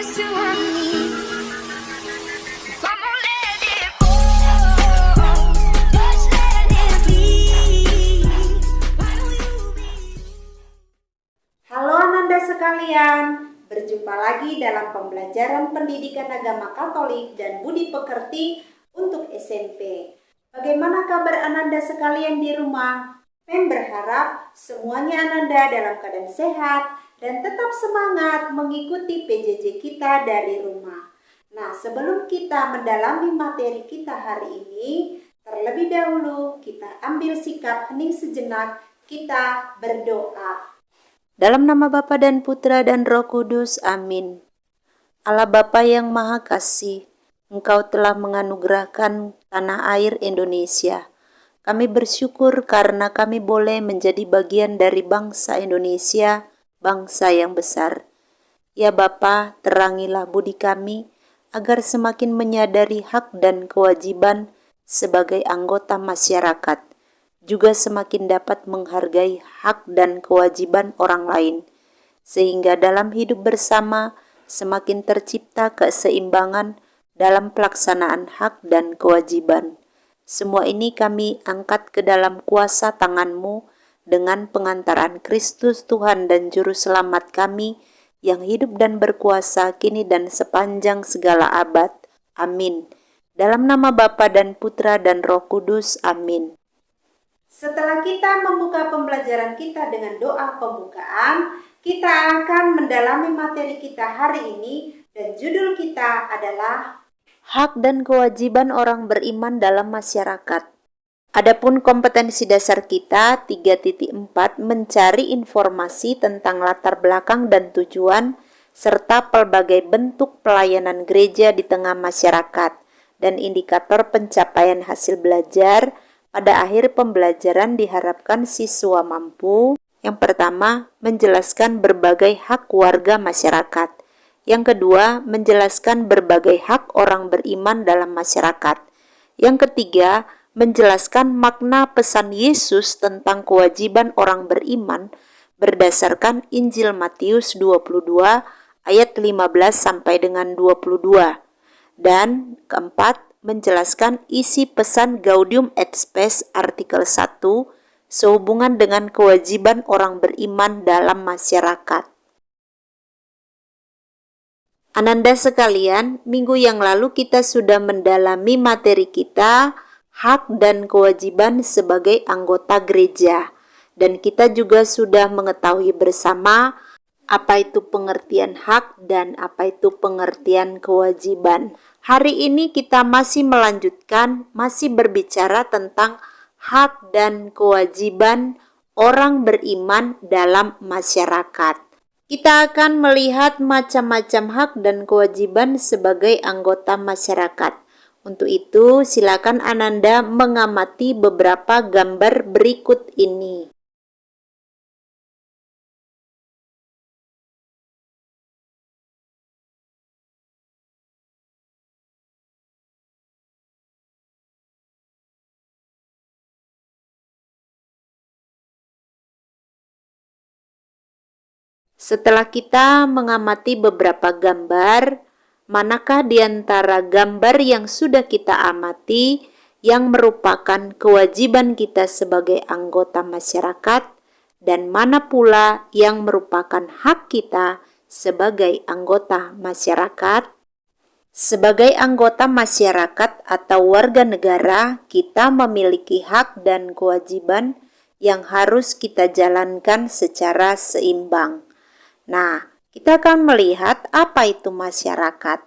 used to want me. Come on, let it go. Just let it be. Why don't you be? Halo Ananda sekalian, berjumpa lagi dalam pembelajaran pendidikan agama Katolik dan budi pekerti untuk SMP. Bagaimana kabar Ananda sekalian di rumah? Pem berharap semuanya Ananda dalam keadaan sehat dan tetap semangat mengikuti PJJ kita dari rumah. Nah, sebelum kita mendalami materi kita hari ini, terlebih dahulu kita ambil sikap hening sejenak, kita berdoa. Dalam nama Bapa dan Putra dan Roh Kudus, amin. Allah Bapa yang Maha Kasih, Engkau telah menganugerahkan tanah air Indonesia. Kami bersyukur karena kami boleh menjadi bagian dari bangsa Indonesia, bangsa yang besar. Ya Bapa, terangilah budi kami agar semakin menyadari hak dan kewajiban sebagai anggota masyarakat, juga semakin dapat menghargai hak dan kewajiban orang lain, sehingga dalam hidup bersama semakin tercipta keseimbangan dalam pelaksanaan hak dan kewajiban. Semua ini kami angkat ke dalam kuasa tangan-Mu dengan pengantaran Kristus Tuhan dan Juru Selamat kami yang hidup dan berkuasa kini dan sepanjang segala abad. Amin. Dalam nama Bapa dan Putra dan Roh Kudus. Amin. Setelah kita membuka pembelajaran kita dengan doa pembukaan, kita akan mendalami materi kita hari ini dan judul kita adalah Hak dan Kewajiban Orang Beriman dalam Masyarakat. Adapun kompetensi dasar kita 3.4 mencari informasi tentang latar belakang dan tujuan serta pelbagai bentuk pelayanan gereja di tengah masyarakat dan indikator pencapaian hasil belajar. Pada akhir pembelajaran diharapkan siswa mampu, yang pertama, menjelaskan berbagai hak warga masyarakat. Yang kedua, menjelaskan berbagai hak orang beriman dalam masyarakat. Yang ketiga, menjelaskan makna pesan Yesus tentang kewajiban orang beriman berdasarkan Injil Matius 22 ayat 15 sampai dengan 22. Dan keempat, menjelaskan isi pesan Gaudium et Spes artikel 1 sehubungan dengan kewajiban orang beriman dalam masyarakat. Ananda sekalian, minggu yang lalu kita sudah mendalami materi kita, hak dan kewajiban sebagai anggota gereja. Dan kita juga sudah mengetahui bersama apa itu pengertian hak dan apa itu pengertian kewajiban. Hari ini kita masih melanjutkan, masih berbicara tentang hak dan kewajiban orang beriman dalam masyarakat. Kita akan melihat macam-macam hak dan kewajiban sebagai anggota masyarakat. Untuk itu, silakan Ananda mengamati beberapa gambar berikut ini. Setelah kita mengamati beberapa gambar, manakah di antara gambar yang sudah kita amati yang merupakan kewajiban kita sebagai anggota masyarakat dan mana pula yang merupakan hak kita sebagai anggota masyarakat? Sebagai anggota masyarakat atau warga negara, kita memiliki hak dan kewajiban yang harus kita jalankan secara seimbang. Nah, kita akan melihat apa itu masyarakat.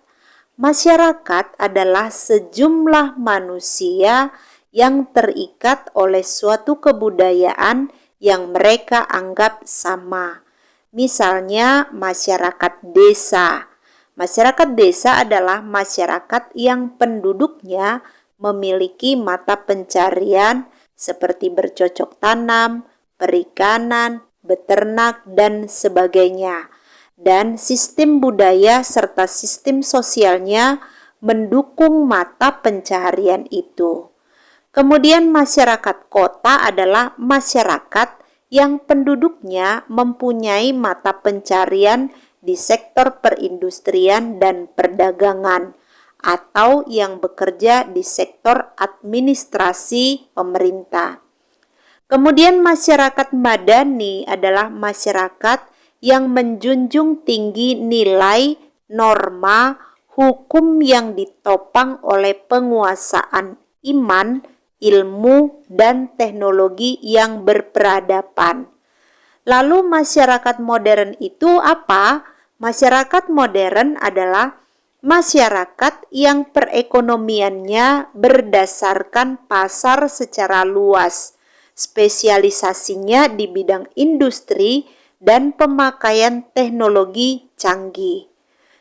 Masyarakat adalah sejumlah manusia yang terikat oleh suatu kebudayaan yang mereka anggap sama. Misalnya, masyarakat desa. Masyarakat desa adalah masyarakat yang penduduknya memiliki mata pencarian seperti bercocok tanam, perikanan, beternak, dan sebagainya. Dan sistem budaya serta sistem sosialnya mendukung mata pencaharian itu. Kemudian masyarakat kota adalah masyarakat yang penduduknya mempunyai mata pencarian di sektor perindustrian dan perdagangan atau yang bekerja di sektor administrasi pemerintah. Kemudian masyarakat madani adalah masyarakat yang menjunjung tinggi nilai, norma, hukum yang ditopang oleh penguasaan iman, ilmu, dan teknologi yang berperadaban. Lalu masyarakat modern itu apa? Masyarakat modern adalah masyarakat yang perekonomiannya berdasarkan pasar secara luas, spesialisasinya di bidang industri dan pemakaian teknologi canggih.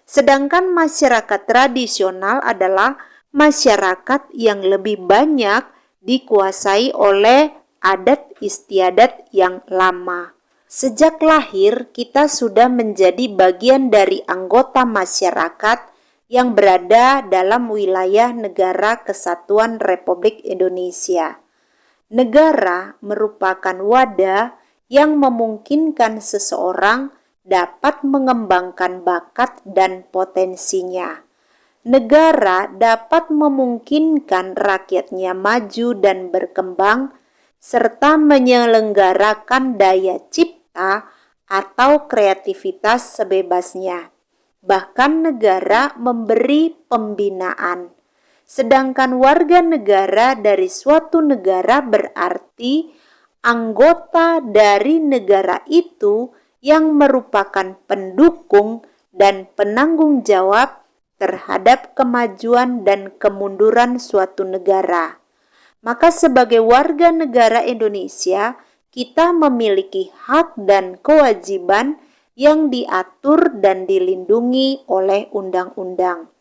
Sedangkan masyarakat tradisional adalah masyarakat yang lebih banyak dikuasai oleh adat istiadat yang lama. Sejak lahir, kita sudah menjadi bagian dari anggota masyarakat yang berada dalam wilayah Negara Kesatuan Republik Indonesia. Negara merupakan wadah yang memungkinkan seseorang dapat mengembangkan bakat dan potensinya. Negara dapat memungkinkan rakyatnya maju dan berkembang, serta menyelenggarakan daya cipta atau kreativitas sebebasnya. Bahkan negara memberi pembinaan. Sedangkan warga negara dari suatu negara berarti anggota dari negara itu yang merupakan pendukung dan penanggung jawab terhadap kemajuan dan kemunduran suatu negara. Maka sebagai warga negara Indonesia, kita memiliki hak dan kewajiban yang diatur dan dilindungi oleh undang-undang.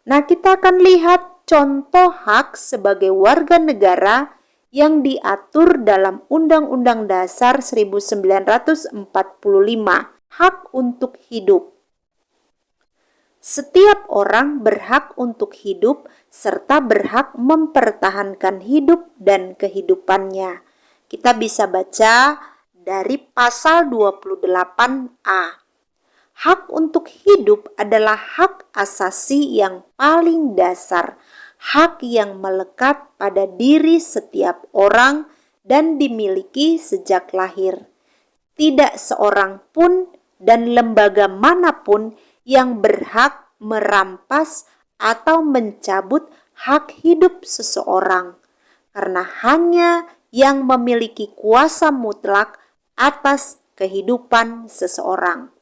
Nah, kita akan lihat contoh hak sebagai warga negara yang diatur dalam Undang-Undang Dasar 1945, hak untuk hidup. Setiap orang berhak untuk hidup serta berhak mempertahankan hidup dan kehidupannya. Kita bisa baca dari pasal 28A. Hak untuk hidup adalah hak asasi yang paling dasar, hak yang melekat pada diri setiap orang dan dimiliki sejak lahir. Tidak seorang pun dan lembaga manapun yang berhak merampas atau mencabut hak hidup seseorang, karena hanya yang memiliki kuasa mutlak atas kehidupan seseorang.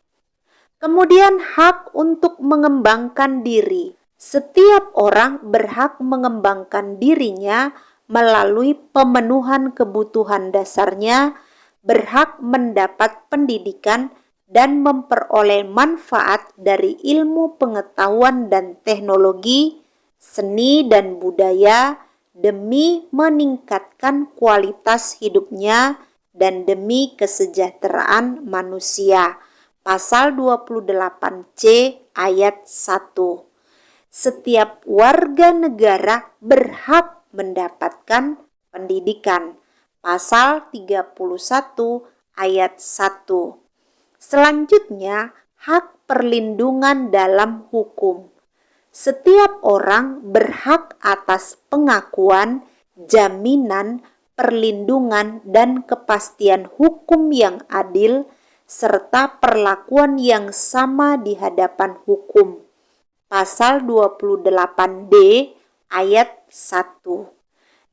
Kemudian hak untuk mengembangkan diri. Setiap orang berhak mengembangkan dirinya melalui pemenuhan kebutuhan dasarnya, berhak mendapat pendidikan dan memperoleh manfaat dari ilmu pengetahuan dan teknologi, seni dan budaya demi meningkatkan kualitas hidupnya dan demi kesejahteraan manusia. Pasal 28C ayat 1. Setiap warga negara berhak mendapatkan pendidikan. Pasal 31 ayat 1. Selanjutnya, hak perlindungan dalam hukum. Setiap orang berhak atas pengakuan, jaminan, perlindungan, dan kepastian hukum yang adil, serta perlakuan yang sama di hadapan hukum. Pasal 28D ayat 1.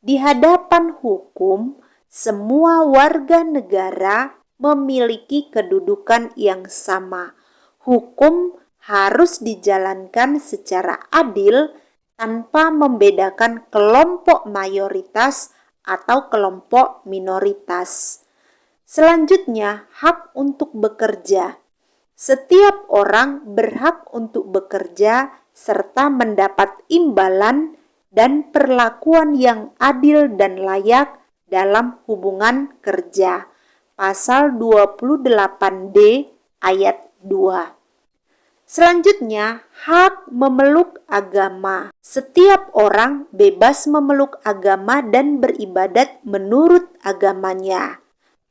Di hadapan hukum, semua warga negara memiliki kedudukan yang sama. Hukum harus dijalankan secara adil tanpa membedakan kelompok mayoritas atau kelompok minoritas. Selanjutnya, hak untuk bekerja. Setiap orang berhak untuk bekerja serta mendapat imbalan dan perlakuan yang adil dan layak dalam hubungan kerja. Pasal 28D ayat 2. Selanjutnya, hak memeluk agama. Setiap orang bebas memeluk agama dan beribadat menurut agamanya.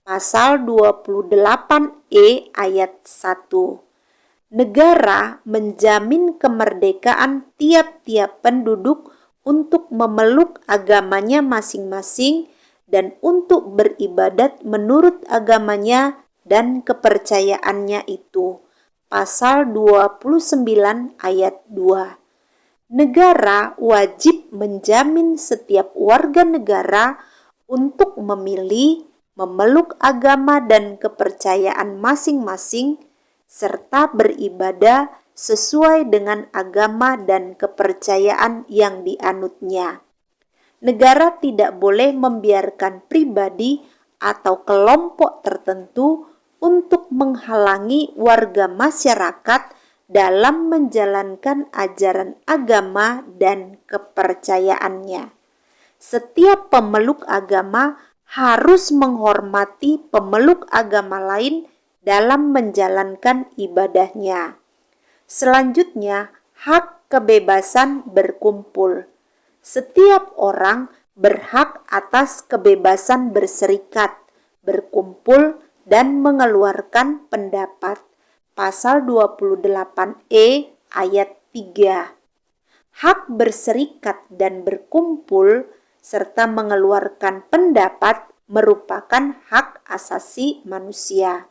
Pasal 28E ayat 1. Negara menjamin kemerdekaan tiap-tiap penduduk untuk memeluk agamanya masing-masing dan untuk beribadat menurut agamanya dan kepercayaannya itu. Pasal 29 ayat 2. Negara wajib menjamin setiap warga negara untuk memilih, memeluk agama dan kepercayaan masing-masing, serta beribadah sesuai dengan agama dan kepercayaan yang dianutnya. Negara tidak boleh membiarkan pribadi atau kelompok tertentu untuk menghalangi warga masyarakat dalam menjalankan ajaran agama dan kepercayaannya. Setiap pemeluk agama harus menghormati pemeluk agama lain dalam menjalankan ibadahnya. Selanjutnya, hak kebebasan berkumpul. Setiap orang berhak atas kebebasan berserikat, berkumpul, dan mengeluarkan pendapat. Pasal 28E ayat 3. Hak berserikat dan berkumpul serta mengeluarkan pendapat merupakan hak asasi manusia.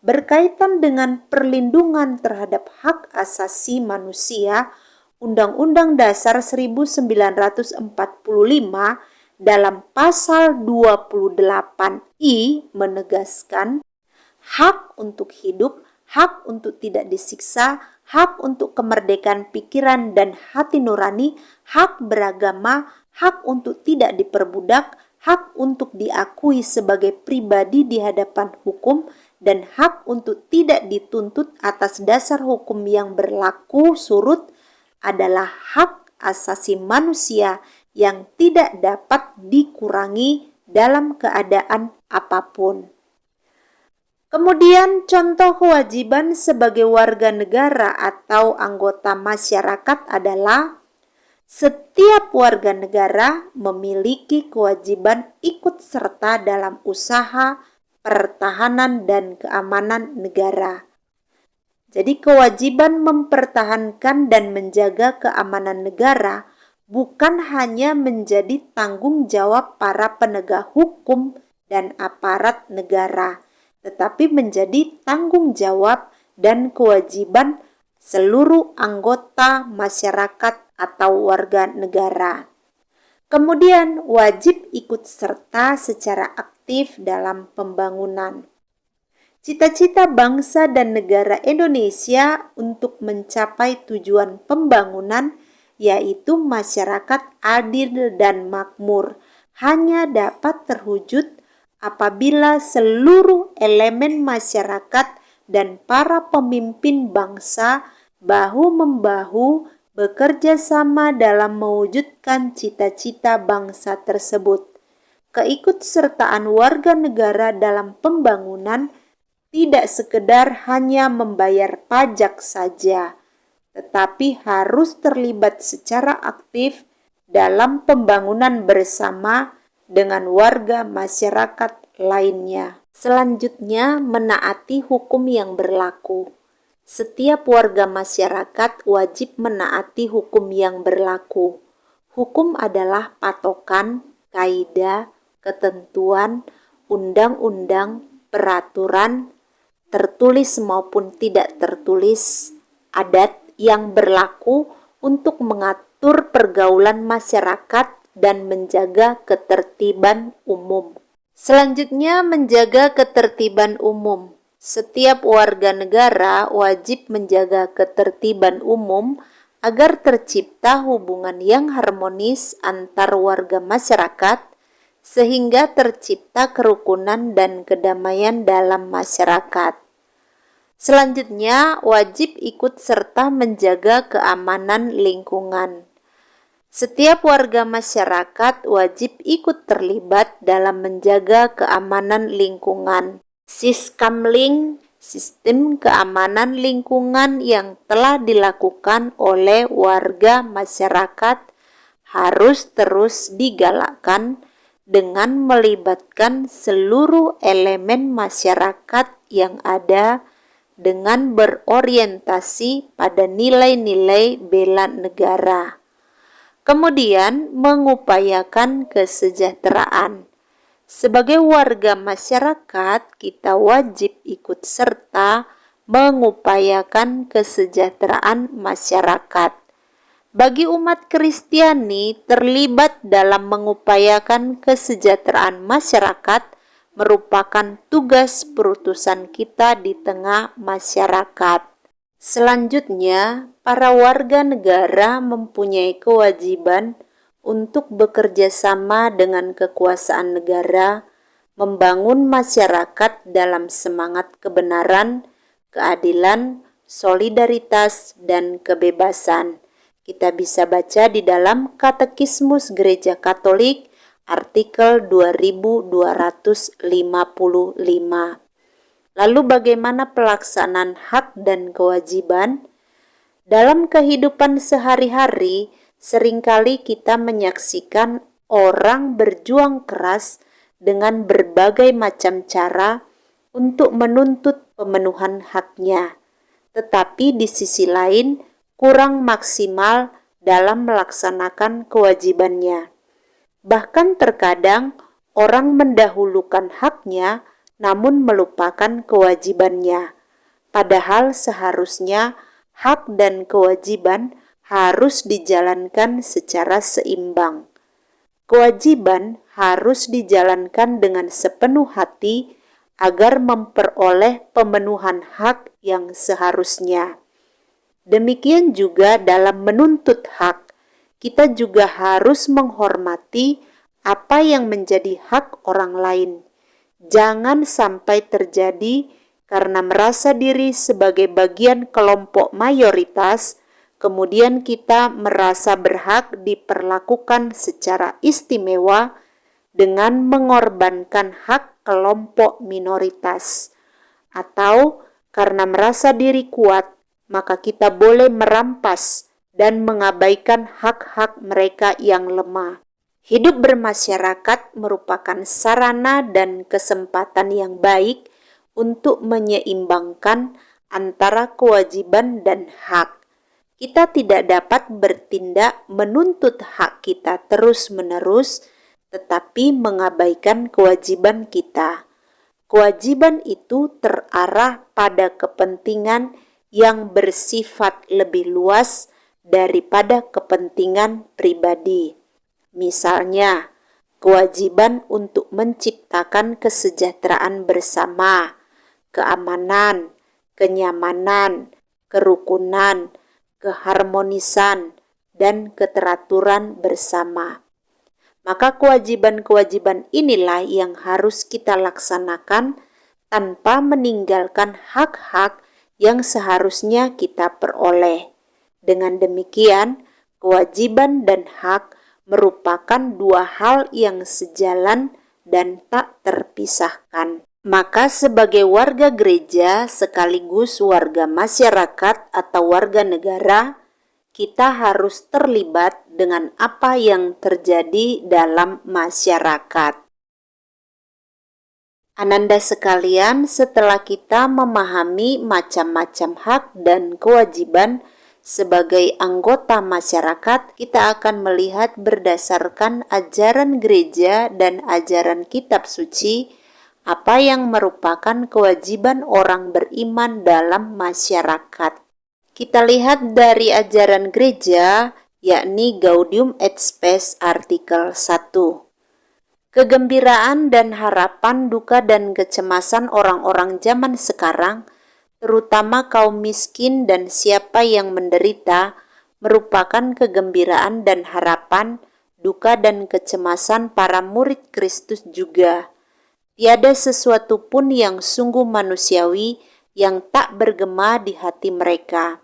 Berkaitan dengan perlindungan terhadap hak asasi manusia, Undang-Undang Dasar 1945 dalam pasal 28I menegaskan hak untuk hidup, hak untuk tidak disiksa, hak untuk kemerdekaan pikiran dan hati nurani, hak beragama, hak untuk tidak diperbudak, hak untuk diakui sebagai pribadi di hadapan hukum, dan hak untuk tidak dituntut atas dasar hukum yang berlaku surut adalah hak asasi manusia yang tidak dapat dikurangi dalam keadaan apapun. Kemudian contoh kewajiban sebagai warga negara atau anggota masyarakat adalah setiap warga negara memiliki kewajiban ikut serta dalam usaha pertahanan dan keamanan negara. Jadi kewajiban mempertahankan dan menjaga keamanan negara bukan hanya menjadi tanggung jawab para penegak hukum dan aparat negara, tetapi menjadi tanggung jawab dan kewajiban seluruh anggota masyarakat atau warga negara. Kemudian wajib ikut serta secara aktif dalam pembangunan. Cita-cita bangsa dan negara Indonesia untuk mencapai tujuan pembangunan yaitu masyarakat adil dan makmur hanya dapat terwujud apabila seluruh elemen masyarakat dan para pemimpin bangsa bahu-membahu bekerja sama dalam mewujudkan cita-cita bangsa tersebut. Keikutsertaan warga negara dalam pembangunan tidak sekedar hanya membayar pajak saja, tetapi harus terlibat secara aktif dalam pembangunan bersama dengan warga masyarakat lainnya. Selanjutnya, menaati hukum yang berlaku. Setiap warga masyarakat wajib menaati hukum yang berlaku. Hukum adalah patokan, kaidah, ketentuan, undang-undang, peraturan, tertulis maupun tidak tertulis, adat yang berlaku untuk mengatur pergaulan masyarakat dan menjaga ketertiban umum. Selanjutnya, menjaga ketertiban umum. Setiap warga negara wajib menjaga ketertiban umum agar tercipta hubungan yang harmonis antar warga masyarakat sehingga tercipta kerukunan dan kedamaian dalam masyarakat. Selanjutnya, wajib ikut serta menjaga keamanan lingkungan. Setiap warga masyarakat wajib ikut terlibat dalam menjaga keamanan lingkungan. Siskamling, sistem keamanan lingkungan yang telah dilakukan oleh warga masyarakat harus terus digalakkan dengan melibatkan seluruh elemen masyarakat yang ada dengan berorientasi pada nilai-nilai bela negara. Kemudian, mengupayakan kesejahteraan. Sebagai warga masyarakat, kita wajib ikut serta mengupayakan kesejahteraan masyarakat. Bagi umat Kristiani, terlibat dalam mengupayakan kesejahteraan masyarakat merupakan tugas perutusan kita di tengah masyarakat. Selanjutnya, para warga negara mempunyai kewajiban untuk bekerja sama dengan kekuasaan negara, membangun masyarakat dalam semangat kebenaran, keadilan, solidaritas, dan kebebasan. Kita bisa baca di dalam Katekismus Gereja Katolik artikel 2255. Lalu bagaimana pelaksanaan hak dan kewajiban? Dalam kehidupan sehari-hari, seringkali kita menyaksikan orang berjuang keras dengan berbagai macam cara untuk menuntut pemenuhan haknya. Tetapi di sisi lain, kurang maksimal dalam melaksanakan kewajibannya. Bahkan terkadang orang mendahulukan haknya namun melupakan kewajibannya. Padahal seharusnya hak dan kewajiban harus dijalankan secara seimbang. Kewajiban harus dijalankan dengan sepenuh hati agar memperoleh pemenuhan hak yang seharusnya. Demikian juga dalam menuntut hak, kita juga harus menghormati apa yang menjadi hak orang lain. Jangan sampai terjadi karena merasa diri sebagai bagian kelompok mayoritas, kemudian kita merasa berhak diperlakukan secara istimewa dengan mengorbankan hak kelompok minoritas. Atau karena merasa diri kuat, maka kita boleh merampas dan mengabaikan hak-hak mereka yang lemah. Hidup bermasyarakat merupakan sarana dan kesempatan yang baik untuk menyeimbangkan antara kewajiban dan hak. Kita tidak dapat bertindak menuntut hak kita terus-menerus, tetapi mengabaikan kewajiban kita. Kewajiban itu terarah pada kepentingan yang bersifat lebih luas daripada kepentingan pribadi. Misalnya, kewajiban untuk menciptakan kesejahteraan bersama, keamanan, kenyamanan, kerukunan, keharmonisan, dan keteraturan bersama. Maka kewajiban-kewajiban inilah yang harus kita laksanakan tanpa meninggalkan hak-hak yang seharusnya kita peroleh. Dengan demikian, kewajiban dan hak merupakan dua hal yang sejalan dan tak terpisahkan. Maka sebagai warga gereja sekaligus warga masyarakat atau warga negara, kita harus terlibat dengan apa yang terjadi dalam masyarakat. Ananda sekalian, setelah kita memahami macam-macam hak dan kewajiban sebagai anggota masyarakat, kita akan melihat berdasarkan ajaran gereja dan ajaran kitab suci, apa yang merupakan kewajiban orang beriman dalam masyarakat. Kita lihat dari ajaran gereja, yakni Gaudium et Spes artikel 1. Kegembiraan dan harapan, duka dan kecemasan orang-orang zaman sekarang, terutama kaum miskin dan siapa yang menderita, merupakan kegembiraan dan harapan, duka dan kecemasan para murid Kristus juga. Tiada sesuatu pun yang sungguh manusiawi yang tak bergema di hati mereka,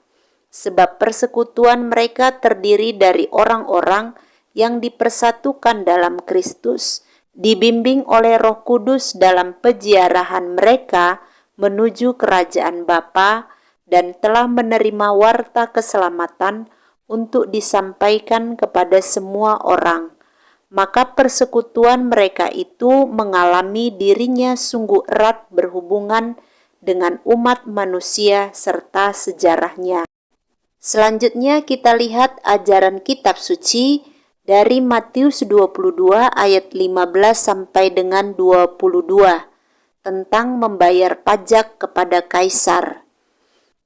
sebab persekutuan mereka terdiri dari orang-orang yang dipersatukan dalam Kristus, dibimbing oleh Roh Kudus dalam peziarahan mereka menuju kerajaan Bapa, dan telah menerima warta keselamatan untuk disampaikan kepada semua orang. Maka persekutuan mereka itu mengalami dirinya sungguh erat berhubungan dengan umat manusia serta sejarahnya. Selanjutnya kita lihat ajaran kitab suci dari Matius 22 ayat 15 sampai dengan 22 tentang membayar pajak kepada kaisar.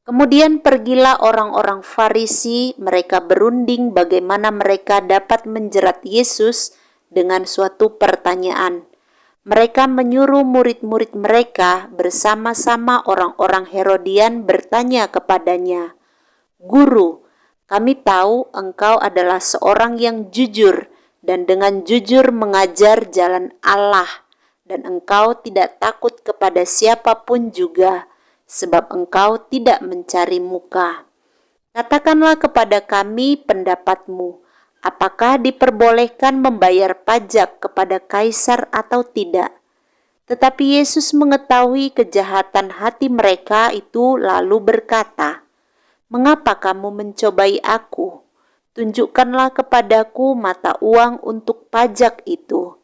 Kemudian pergilah orang-orang Farisi, mereka berunding bagaimana mereka dapat menjerat Yesus dengan suatu pertanyaan. Mereka menyuruh murid-murid mereka bersama-sama orang-orang Herodian bertanya kepadanya, "Guru, kami tahu engkau adalah seorang yang jujur dan dengan jujur mengajar jalan Allah, dan engkau tidak takut kepada siapapun juga, sebab engkau tidak mencari muka. Katakanlah kepada kami pendapatmu, apakah diperbolehkan membayar pajak kepada kaisar atau tidak?" Tetapi Yesus mengetahui kejahatan hati mereka itu lalu berkata, "Mengapa kamu mencobai aku? Tunjukkanlah kepadaku mata uang untuk pajak itu."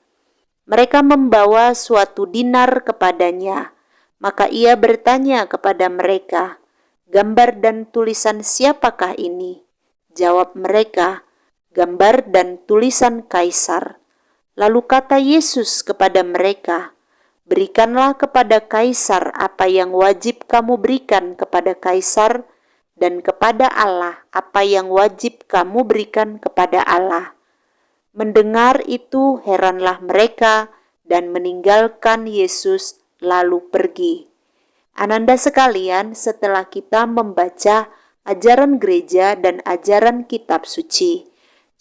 Mereka membawa suatu dinar kepadanya. Maka ia bertanya kepada mereka, "Gambar dan tulisan siapakah ini?" Jawab mereka, "Gambar dan tulisan Kaisar." Lalu kata Yesus kepada mereka, "Berikanlah kepada Kaisar apa yang wajib kamu berikan kepada Kaisar, dan kepada Allah apa yang wajib kamu berikan kepada Allah." Mendengar itu heranlah mereka dan meninggalkan Yesus lalu pergi. Ananda sekalian, setelah kita membaca ajaran gereja dan ajaran kitab suci,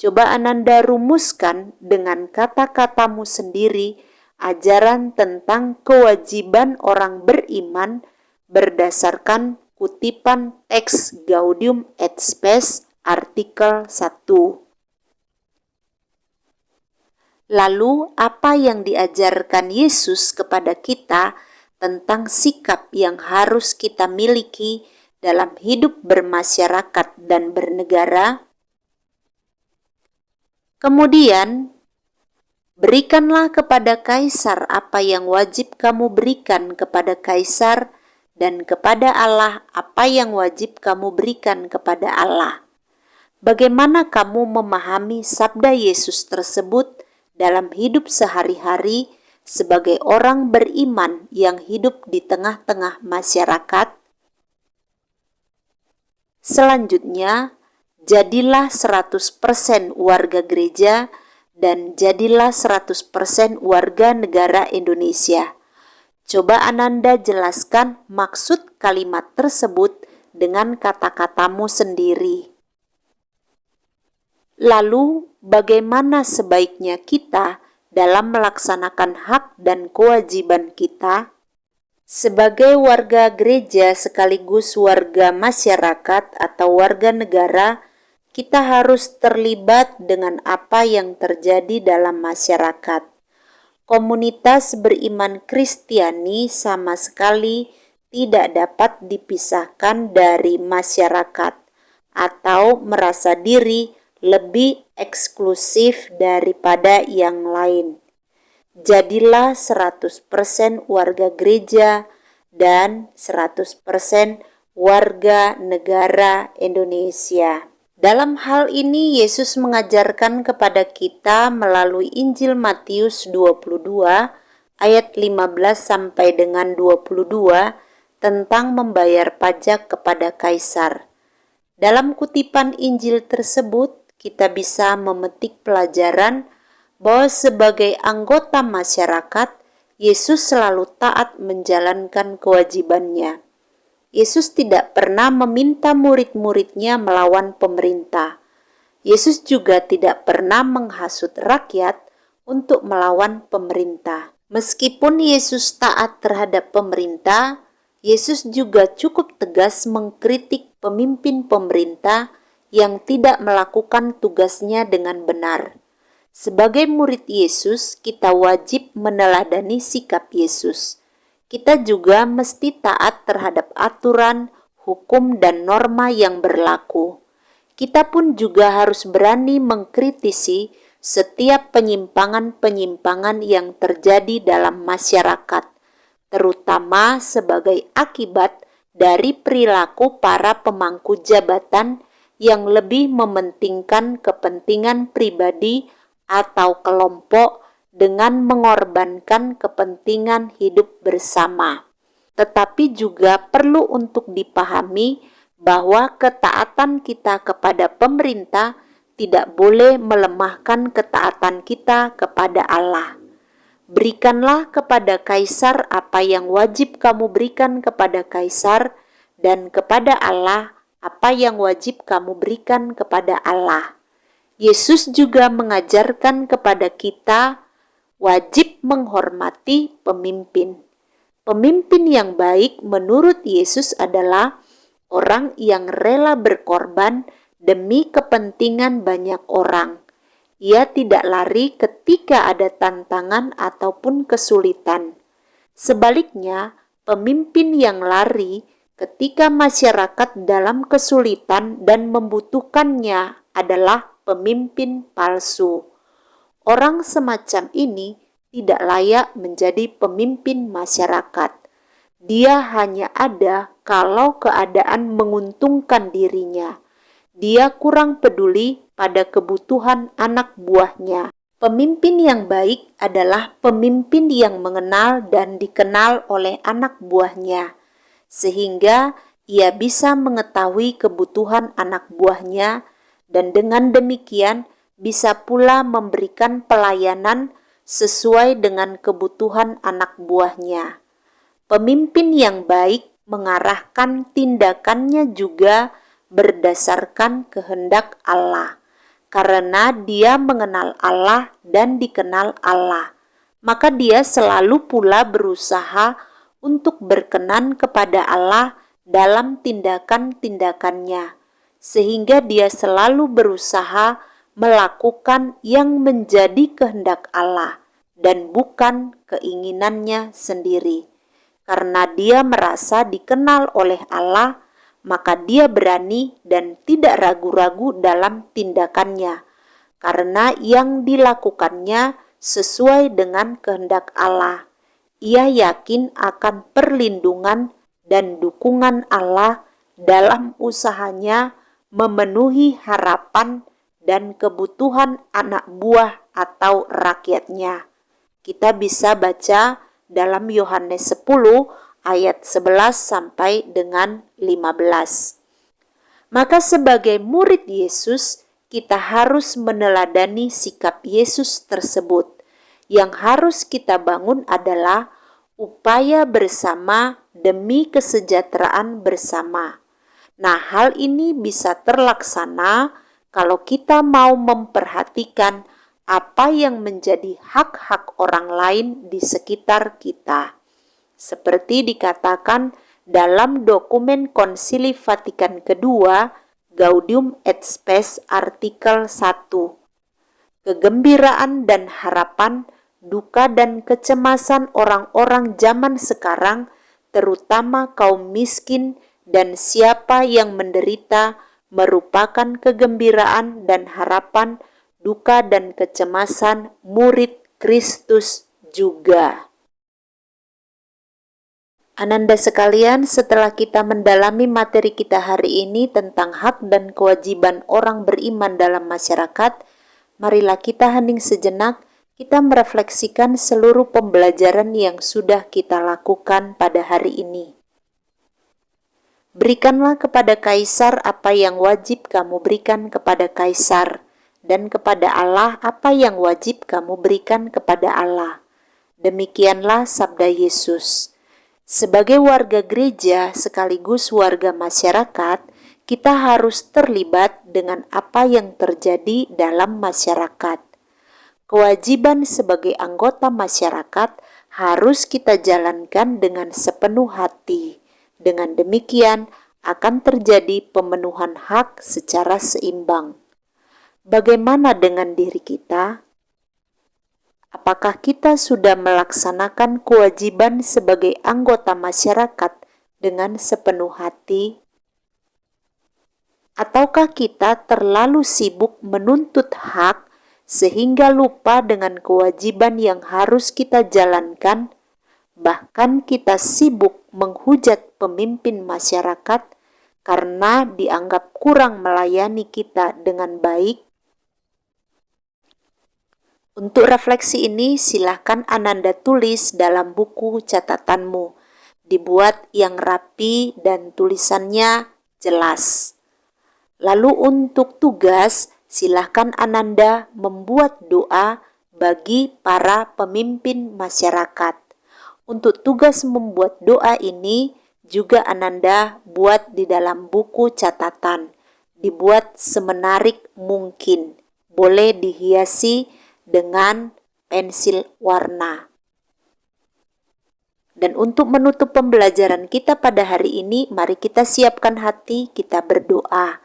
coba Ananda rumuskan dengan kata-katamu sendiri ajaran tentang kewajiban orang beriman berdasarkan kutipan teks Gaudium et Spes artikel 1. Lalu, apa yang diajarkan Yesus kepada kita tentang sikap yang harus kita miliki dalam hidup bermasyarakat dan bernegara? Kemudian, berikanlah kepada Kaisar apa yang wajib kamu berikan kepada Kaisar, dan kepada Allah apa yang wajib kamu berikan kepada Allah. Bagaimana kamu memahami sabda Yesus tersebut dalam hidup sehari-hari sebagai orang beriman yang hidup di tengah-tengah masyarakat? Selanjutnya, jadilah 100% warga gereja dan jadilah 100% warga negara Indonesia. Coba Ananda jelaskan maksud kalimat tersebut dengan kata-katamu sendiri. Lalu, bagaimana sebaiknya kita dalam melaksanakan hak dan kewajiban kita? Sebagai warga gereja sekaligus warga masyarakat atau warga negara, kita harus terlibat dengan apa yang terjadi dalam masyarakat. Komunitas beriman Kristiani sama sekali tidak dapat dipisahkan dari masyarakat atau merasa diri lebih eksklusif daripada yang lain. Jadilah 100% warga gereja dan 100% warga negara Indonesia. Dalam hal ini Yesus mengajarkan kepada kita melalui Injil Matius 22 ayat 15 sampai dengan 22 tentang membayar pajak kepada Kaisar. Dalam kutipan Injil tersebut, kita bisa memetik pelajaran bahwa sebagai anggota masyarakat, Yesus selalu taat menjalankan kewajibannya. Yesus tidak pernah meminta murid-muridnya melawan pemerintah. Yesus juga tidak pernah menghasut rakyat untuk melawan pemerintah. Meskipun Yesus taat terhadap pemerintah, Yesus juga cukup tegas mengkritik pemimpin pemerintah yang tidak melakukan tugasnya dengan benar. Sebagai murid Yesus, kita wajib meneladani sikap Yesus. Kita juga mesti taat terhadap aturan, hukum, dan norma yang berlaku. Kita pun juga harus berani mengkritisi setiap penyimpangan-penyimpangan yang terjadi dalam masyarakat. terutama sebagai akibat dari perilaku para pemangku jabatan yang lebih mementingkan kepentingan pribadi atau kelompok dengan mengorbankan kepentingan hidup bersama. Tetapi juga perlu untuk dipahami bahwa ketaatan kita kepada pemerintah tidak boleh melemahkan ketaatan kita kepada Allah. Berikanlah kepada kaisar apa yang wajib kamu berikan kepada kaisar, dan kepada Allah apa yang wajib kamu berikan kepada Allah. Yesus juga mengajarkan kepada kita wajib menghormati pemimpin. Pemimpin yang baik menurut Yesus adalah orang yang rela berkorban demi kepentingan banyak orang. Ia tidak lari ketika ada tantangan ataupun kesulitan. Sebaliknya, pemimpin yang lari ketika masyarakat dalam kesulitan dan membutuhkannya adalah pemimpin palsu. Orang semacam ini tidak layak menjadi pemimpin masyarakat. Dia hanya ada kalau keadaan menguntungkan dirinya. Dia kurang peduli pada kebutuhan anak buahnya. Pemimpin yang baik adalah pemimpin yang mengenal dan dikenal oleh anak buahnya, sehingga ia bisa mengetahui kebutuhan anak buahnya, dan dengan demikian bisa pula memberikan pelayanan sesuai dengan kebutuhan anak buahnya. Pemimpin yang baik mengarahkan tindakannya juga berdasarkan kehendak Allah. Karena dia mengenal Allah dan dikenal Allah, maka dia selalu pula berusaha untuk berkenan kepada Allah dalam tindakan-tindakannya, sehingga dia selalu berusaha melakukan yang menjadi kehendak Allah dan bukan keinginannya sendiri. Karena dia merasa dikenal oleh Allah, maka dia berani dan tidak ragu-ragu dalam tindakannya, karena yang dilakukannya sesuai dengan kehendak Allah. Ia yakin akan perlindungan dan dukungan Allah dalam usahanya memenuhi harapan dan kebutuhan anak buah atau rakyatnya. Kita bisa baca dalam Yohanes 10 ayat 11 sampai dengan 15. Maka sebagai murid Yesus, kita harus meneladani sikap Yesus tersebut. Yang harus kita bangun adalah upaya bersama demi kesejahteraan bersama. Nah, hal ini bisa terlaksana kalau kita mau memperhatikan apa yang menjadi hak-hak orang lain di sekitar kita. Seperti dikatakan dalam dokumen Konsili Vatikan II, Gaudium et Spes artikel 1. Kegembiraan dan harapan, duka dan kecemasan orang-orang zaman sekarang, terutama kaum miskin dan siapa yang menderita, merupakan kegembiraan dan harapan, duka dan kecemasan murid Kristus juga. Ananda sekalian, setelah kita mendalami materi kita hari ini tentang hak dan kewajiban orang beriman dalam masyarakat, marilah kita hening sejenak, kita merefleksikan seluruh pembelajaran yang sudah kita lakukan pada hari ini. Berikanlah kepada kaisar apa yang wajib kamu berikan kepada kaisar, dan kepada Allah apa yang wajib kamu berikan kepada Allah. Demikianlah sabda Yesus. Sebagai warga gereja sekaligus warga masyarakat, kita harus terlibat dengan apa yang terjadi dalam masyarakat. Kewajiban sebagai anggota masyarakat harus kita jalankan dengan sepenuh hati. Dengan demikian akan terjadi pemenuhan hak secara seimbang. Bagaimana dengan diri kita? Apakah kita sudah melaksanakan kewajiban sebagai anggota masyarakat dengan sepenuh hati? Ataukah kita terlalu sibuk menuntut hak sehingga lupa dengan kewajiban yang harus kita jalankan, Bahkan kita sibuk menghujat pemimpin masyarakat karena dianggap kurang melayani kita dengan baik. Untuk refleksi ini silahkan Ananda tulis dalam buku catatanmu. Dibuat yang rapi dan tulisannya jelas. Lalu untuk tugas, silahkan Ananda membuat doa bagi para pemimpin masyarakat. Untuk tugas membuat doa ini juga Ananda buat di dalam buku catatan. Dibuat semenarik mungkin. Boleh dihiasi dengan pensil warna. Dan untuk menutup pembelajaran kita pada hari ini, mari kita siapkan hati, kita berdoa.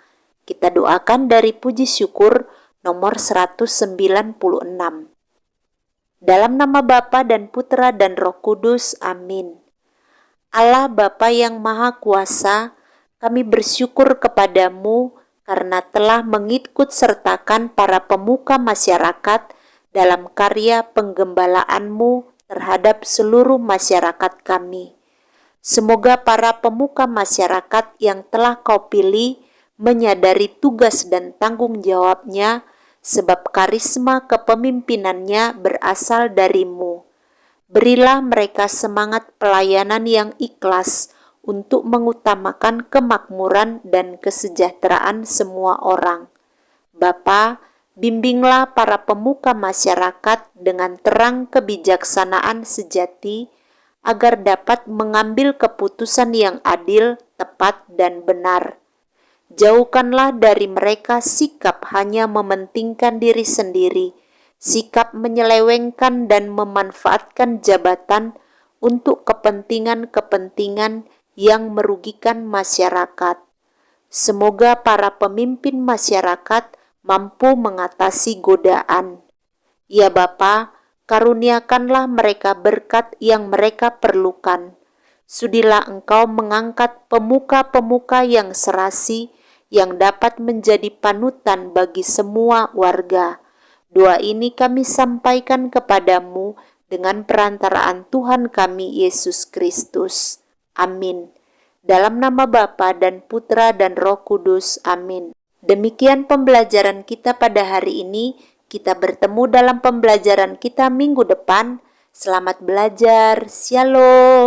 Kita doakan dari puji syukur nomor 196. Dalam nama Bapa dan Putra dan Roh Kudus, amin. Allah Bapa yang Maha Kuasa, kami bersyukur kepadamu karena telah mengikut sertakan para pemuka masyarakat dalam karya penggembalaanmu terhadap seluruh masyarakat kami. Semoga para pemuka masyarakat yang telah kau pilih menyadari tugas dan tanggung jawabnya, sebab karisma kepemimpinannya berasal darimu. Berilah mereka semangat pelayanan yang ikhlas untuk mengutamakan kemakmuran dan kesejahteraan semua orang. Bapa, bimbinglah para pemuka masyarakat dengan terang kebijaksanaan sejati agar dapat mengambil keputusan yang adil, tepat, dan benar. Jauhkanlah dari mereka sikap hanya mementingkan diri sendiri, sikap menyelewengkan dan memanfaatkan jabatan untuk kepentingan-kepentingan yang merugikan masyarakat. Semoga para pemimpin masyarakat mampu mengatasi godaan. Ya Bapa, karuniakanlah mereka berkat yang mereka perlukan. Sudilah Engkau mengangkat pemuka-pemuka yang serasi, yang dapat menjadi panutan bagi semua warga. Doa ini kami sampaikan kepadamu dengan perantaraan Tuhan kami Yesus Kristus. Amin. Dalam nama Bapa dan Putra dan Roh Kudus. Amin. Demikian pembelajaran kita pada hari ini. Kita bertemu dalam pembelajaran kita minggu depan. Selamat belajar. Shalom.